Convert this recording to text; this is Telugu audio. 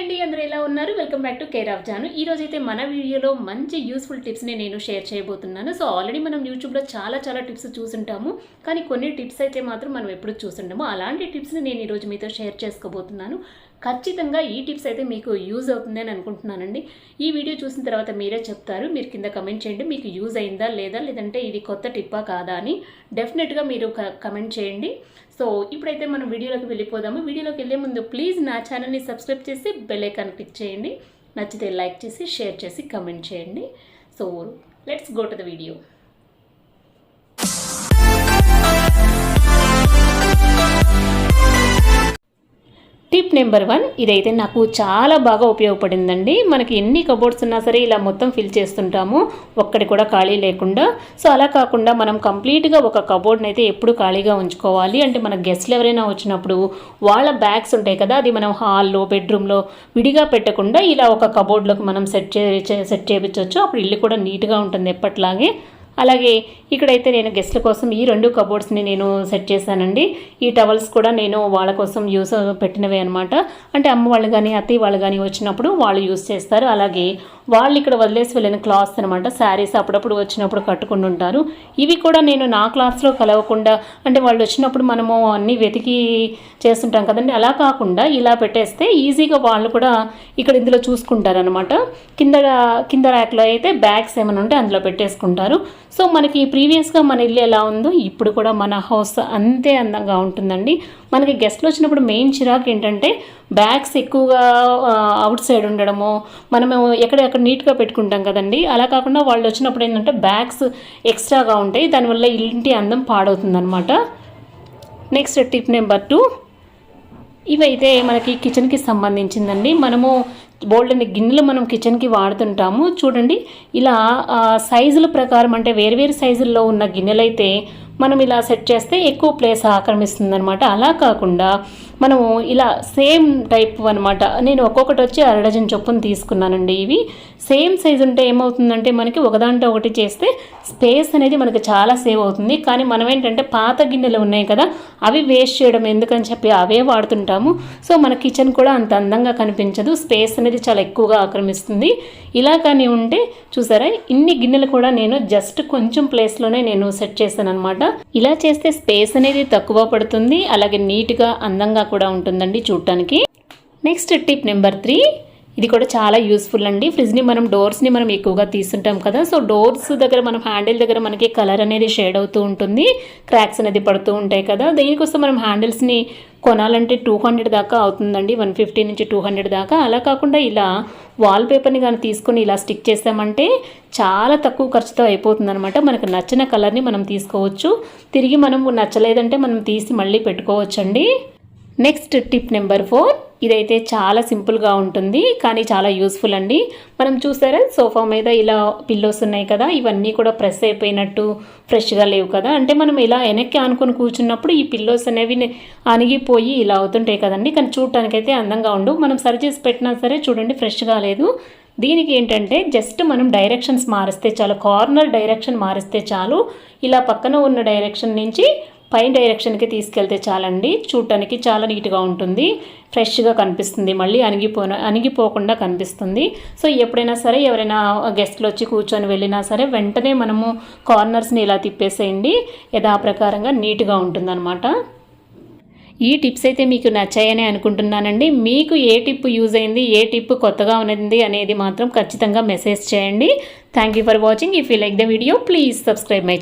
అండి, అందరూ ఎలా ఉన్నారు? Welcome back to care of Janu. ఈ రోజు అయితే మన వీడియోలో మంచి యూస్ఫుల్ టిప్స్ని నేను షేర్ చేయబోతున్నాను. సో ఆల్రెడీ మనం యూట్యూబ్లో చాలా టిప్స్ చూసుంటాము, కానీ కొన్ని టిప్స్ అయితే మాత్రం మనం ఎప్పుడు చూసుంటాము. అలాంటి టిప్స్ని నేను ఈరోజు మీతో షేర్ చేసుకోబోతున్నాను. ఖచ్చితంగా ఈ టిప్స్ అయితే మీకు యూజ్ అవుతుందని అనుకుంటున్నానండి. ఈ వీడియో చూసిన తర్వాత మీరే చెప్తారు. మీరు కింద కమెంట్ చేయండి, మీకు యూజ్ అయిందా లేదా, లేదంటే ఇది కొత్త టిప్పా కాదా అని డెఫినెట్గా మీరు కమెంట్ చేయండి. సో ఇప్పుడైతే మనం వీడియోలోకి వెళ్ళిపోదాము. వీడియోలోకి వెళ్ళే ముందు ప్లీజ్ నా ఛానల్ని సబ్స్క్రైబ్ చేసి బెల్ ఐకాన్ క్లిక్ చేయండి. నచ్చితే లైక్ చేసి షేర్ చేసి కమెంట్ చేయండి. So let's go to the video. Tip number 1, ఇదైతే నాకు చాలా బాగా ఉపయోగపడిందండి. మనకి ఎన్ని కబోర్డ్స్ ఉన్నా సరే ఇలా మొత్తం ఫిల్ చేస్తుంటాము, ఒక్కడి కూడా ఖాళీ లేకుండా. సో అలా కాకుండా మనం కంప్లీట్గా ఒక కబోర్డ్ని అయితే ఎప్పుడు ఖాళీగా ఉంచుకోవాలి. అంటే మన గెస్ట్లు ఎవరైనా వచ్చినప్పుడు వాళ్ళ బ్యాగ్స్ ఉంటాయి కదా, అది మనం హాల్లో బెడ్రూమ్లో విడిగా పెట్టకుండా ఇలా ఒక కబోర్డ్లోకి మనం సెట్ చేయించవచ్చు. అప్పుడు ఇల్లు కూడా నీట్గా ఉంటుంది ఎప్పట్లాగే. అలాగే ఇక్కడైతే నేను గెస్ట్ల కోసం ఈ 2 కబోర్డ్స్ని నేను సెట్ చేశానండి. ఈ టవల్స్ కూడా నేను వాళ్ళ కోసం యూస్ పెట్టినవే అనమాట. అంటే అమ్మ వాళ్ళు కానీ అత్తయ్య వాళ్ళు కానీ వచ్చినప్పుడు వాళ్ళు యూస్ చేస్తారు. అలాగే వాళ్ళు ఇక్కడ వదిలేసి వెళ్ళిన క్లాత్స్ అనమాట, శారీస్ అప్పుడప్పుడు వచ్చినప్పుడు కట్టుకుని ఉంటారు. ఇవి కూడా నేను నా క్లాత్స్లో కలవకుండా, అంటే వాళ్ళు వచ్చినప్పుడు మనము అన్నీ వెతికి చేస్తుంటాం కదండి, అలా కాకుండా ఇలా పెట్టేస్తే ఈజీగా వాళ్ళు కూడా ఇక్కడ ఇందులో చూసుకుంటారనమాట. కింద ర్యాక్లో అయితే బ్యాగ్స్ ఏమైనా ఉంటే అందులో పెట్టేసుకుంటారు. సో మనకి ప్రీవియస్గా మన ఇల్లు ఎలా ఉందో ఇప్పుడు కూడా మన హౌస్ అంతే అందంగా ఉంటుందండి. మనకి గెస్ట్లు వచ్చినప్పుడు మెయిన్ చిరాకు ఏంటంటే బ్యాగ్స్ ఎక్కువగా అవుట్ సైడ్ ఉండడము, మనము ఎక్కడెక్కడ నీట్గా పెట్టుకుంటాం కదండి. అలా కాకుండా వాళ్ళు వచ్చినప్పుడు ఏంటంటే బ్యాగ్స్ ఎక్స్ట్రాగా ఉంటాయి, దానివల్ల ఇంటి అందం పాడవుతుందన్నమాట. నెక్స్ట్ టిప్ నెంబర్ 2, ఇవైతే మనకి కిచెన్కి సంబంధించిందండి. మనము బోల్డెన్ని గిన్నెలు మనం కిచెన్కి వాడుతుంటాము చూడండి. ఇలా సైజుల ప్రకారం, అంటే వేరు సైజుల్లో ఉన్న గిన్నెలైతే మనం ఇలా సెట్ చేస్తే ఎక్కువ ప్లేస్ ఆక్రమిస్తుంది అనమాట. అలా కాకుండా మనము ఇలా సేమ్ టైప్ అనమాట, నేను ఒక్కొక్కటి వచ్చి 1/2 డజన్ చొప్పున తీసుకున్నానండి. ఇవి సేమ్ సైజ్ ఉంటే ఏమవుతుందంటే మనకి ఒకదాంట్లో ఒకటి చేస్తే స్పేస్ అనేది మనకి చాలా సేవ్ అవుతుంది. కానీ మనం ఏంటంటే పాత గిన్నెలు ఉన్నాయి కదా, అవి వేస్ట్ చేయడం ఎందుకని చెప్పి అవే వాడుతుంటాము. సో మన కిచెన్ కూడా అంత అందంగా కనిపించదు, స్పేస్ అనేది చాలా ఎక్కువగా ఆక్రమిస్తుంది. ఇలా కానీ ఉంటే చూసారా, ఇన్ని గిన్నెలు కూడా నేను జస్ట్ కొంచెం ప్లేస్లోనే నేను సెట్ చేశాను అనమాట. ఇలా చేస్తే స్పేస్ అనేది తక్కువ పడుతుంది, అలాగే నీట్గా అందంగా కూడా ఉంటుందండి చూడటానికి. నెక్స్ట్ టిప్ నెంబర్ 3, ఇది కూడా చాలా యూస్ఫుల్ అండి. ఫ్రిడ్జ్ని మనం డోర్స్ని మనం ఎక్కువగా తీస్తుంటాం కదా, సో డోర్స్ దగ్గర మనం హ్యాండిల్ దగ్గర మనకి కలర్ అనేది షేడ్ అవుతూ ఉంటుంది, క్రాక్స్ అనేది పడుతూ ఉంటాయి కదా. దీనికోసం మనం హ్యాండిల్స్ని కొనాలంటే 200 దాకా అవుతుందండి, 150 నుంచి 200 దాకా. అలా కాకుండా ఇలా వాల్ పేపర్ని కానీ తీసుకొని ఇలా స్టిక్ చేసామంటే చాలా తక్కువ ఖర్చుతో అయిపోతుందన్నమాట. మనకు నచ్చిన కలర్ని మనం తీసుకోవచ్చు, తిరిగి మనం నచ్చలేదంటే మనం తీసి మళ్ళీ పెట్టుకోవచ్చండి. నెక్స్ట్ టిప్ నెంబర్ 4, ఇదైతే చాలా సింపుల్గా ఉంటుంది కానీ చాలా యూస్ఫుల్ అండి. మనం చూసారా సోఫా మీద ఇలా పిల్లోస్ ఉన్నాయి కదా, ఇవన్నీ కూడా ప్రెస్ అయిపోయినట్టు ఫ్రెష్గా లేవు కదా. అంటే మనం ఇలా వెనక్కి ఆనుకొని కూర్చున్నప్పుడు ఈ పిల్లోస్ అనేవి అణిగిపోయి ఇలా అవుతుంటాయి కదండి, కానీ చూడటానికైతే అందంగా ఉండవు. మనం సరి చేసి పెట్టినా సరే చూడండి ఫ్రెష్గా లేదు. దీనికి ఏంటంటే జస్ట్ మనం డైరెక్షన్స్ మారిస్తే చాలు, కార్నర్ డైరెక్షన్ మారిస్తే చాలు. ఇలా పక్కన ఉన్న డైరెక్షన్ నుంచి పైన డైరెక్షన్కి తీసుకెళ్తే చాలండి, చూడటానికి చాలా నీట్గా ఉంటుంది, ఫ్రెష్గా కనిపిస్తుంది, మళ్ళీ అణిగిపోకుండా కనిపిస్తుంది. సో ఎప్పుడైనా సరే ఎవరైనా గెస్ట్లు వచ్చి కూర్చొని వెళ్ళినా సరే వెంటనే మనము కార్నర్స్ని ఇలా తిప్పేసేయండి, యథాప్రకారంగా నీట్గా ఉంటుందన్నమాట. ఈ టిప్స్ అయితే మీకు నచ్చాయని అనుకుంటున్నానండి. మీకు ఏ టిప్ యూజ్ అయింది, ఏ టిప్ కొత్తగా ఉన్నది అనేది మాత్రం ఖచ్చితంగా మెసేజ్ చేయండి. Thank you for watching. If you like the video please subscribe my channel.